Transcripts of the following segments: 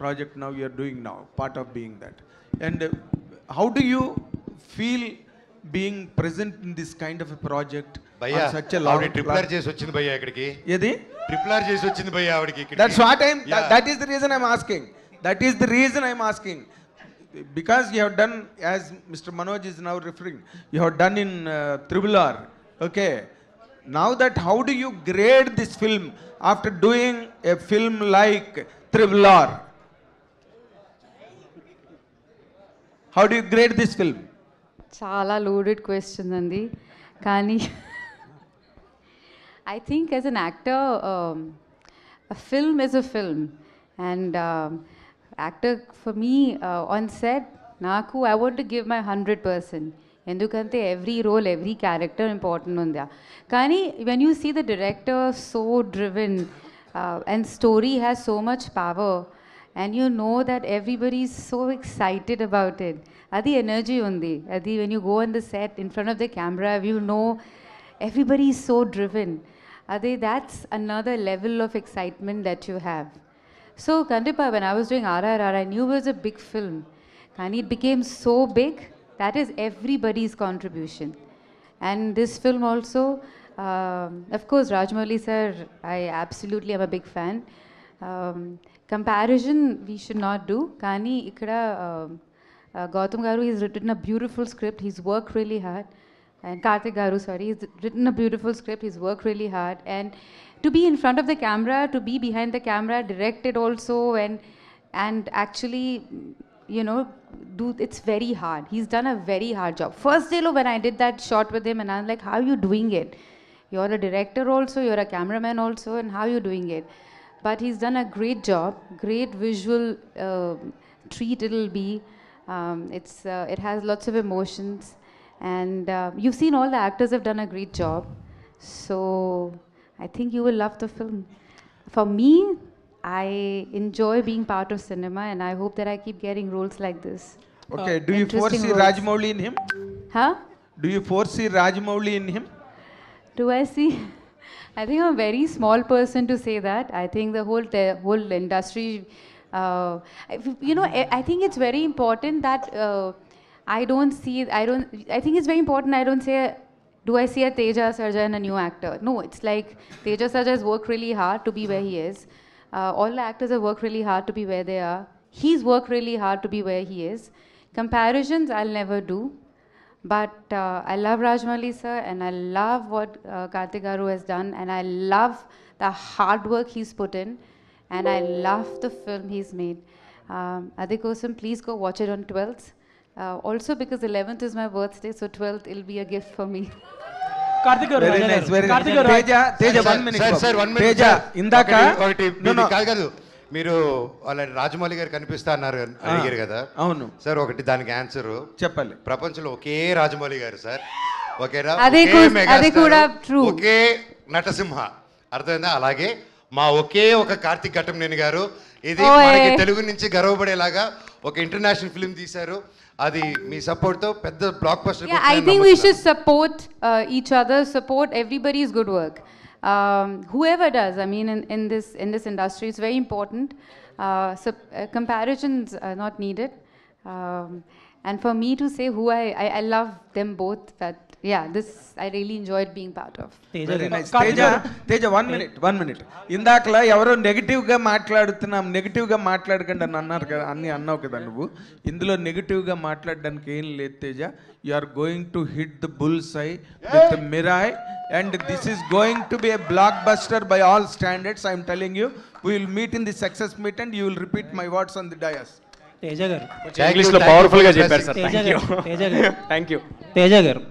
project now you are doing now, part of being that. And how do you feel being present in this kind of a project Bhaiya, on such a long triple R చేసి వచ్చింది భయ్యా ఇక్కడికి. ఏది? Triple R చేసి వచ్చింది భయ్యా ఆవిడకి ఇక్కడికి. That's what that is the reason I'm asking. That is the reason I'm asking. Because you have done, as Mr. Manoj is now referring, you have done in Triple R. Okay. Now that, how do you grade this film after doing a film like Triple R? How do you grade this film? చాలా loaded question అండి. కానీ I think as an actor, a film is a film. And actor for me on set, naku I want to give my 100%. ఎందుకంటే every role, every character important ఉందా. కానీ when you see the director so driven and story has so much power and you know that everybody is so excited about it. Adi energy undi. Adi when you go on the set in front of the camera, you know everybody is so driven. Adi that's another level of excitement that you have. So Kandipa, when I was doing RRR, I knew it was a big film. And it became so big, that is everybody's contribution. And this film also, of course, Rajamouli sir, I absolutely am a big fan. Comparison we should not do. Kani ikkada Gautam Garu, he's written a beautiful script. He's worked really hard. And Karthik Garu, sorry, he's written a beautiful script. He's worked really hard. And to be in front of the camera, to be behind the camera, directed also, and actually, you know, it's very hard. He's done a very hard job. First day when I did that shot with him, and I'm like, how are you doing it? You're a director also, you're a cameraman also, and how are you doing it? But he's done a great job, great visual treat it'll be. It has lots of emotions, and you've seen all the actors have done a great job. So I think you will love the film. For me, I enjoy being part of cinema, and I hope that I keep getting roles like this. Okay, do you foresee Rajamouli in him? Huh? Do you foresee Rajamouli in him? Do I see? I think I'm a very small person to say that. I think the whole industry, you know, I think it's very important that I think it's very important I don't say, do I see a Teja Sarja and a new actor? No, it's like Teja Sarja has worked really hard to be where he is. All the actors have worked really hard to be where they are. He's worked really hard to be where he is. Comparisons I'll never do. But I love Rajamouli sir, and I love what Karthik Garu has done, and I love the hard work he's put in, and I love the film he's made. Adikosam, please go watch it on 12th. Also because 11th is my birthday, so 12th will be a gift for me. Karthik Garu, very nice, very nice. Teja, 1 minute. Sir, 1 minute. Teja, indaka కాదు మీరు already Rajamouli గారు కనిపిస్తా అన్నారు అడిగారు కదా. అవును sir, ఒకటి దానికి ఆన్సర్ చెప్పాలి. ప్రపంచంలో ఒకే రాజమౌళి గారు సార్, ఒకే నటసింహ, అర్థమైందా? అలాగే మా ఒకే ఒక కార్తిక్ ఘట్టమనేని గారు, ఇది మనకి తెలుగు నుంచి గర్వపడేలాగా ఒక ఇంటర్నేషనల్ ఫిల్మ్ తీశారు. అది మీ సపోర్ట్ తో పెద్ద block buster. I think we should support each other, support everybody's good work. Whoever does, I mean, in this industry, it's very important. Comparisons are not needed. And for me to say who I love them both. But yeah, this I really enjoyed being part of. Very nice. Teja, 1 minute. ఇందాకలా ఎవరో నెగటివ్గా మాట్లాడుతున్నాం, నెగటివ్గా మాట్లాడకండి అని అన్నారు కదా, అన్నావు కదా నువ్వు. ఇందులో నెగటివ్గా మాట్లాడడానికి ఏం లేదు Teja. You are going to hit the bull's eye with Mirai, and this is going to be a blockbuster by all standards. I am telling you, we will meet in the success meet and you will repeat my words on the dais. Teja garu English లో powerful గా చెప్పారు sir. Thank you. Teja garu thank you. Teja garu,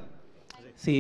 see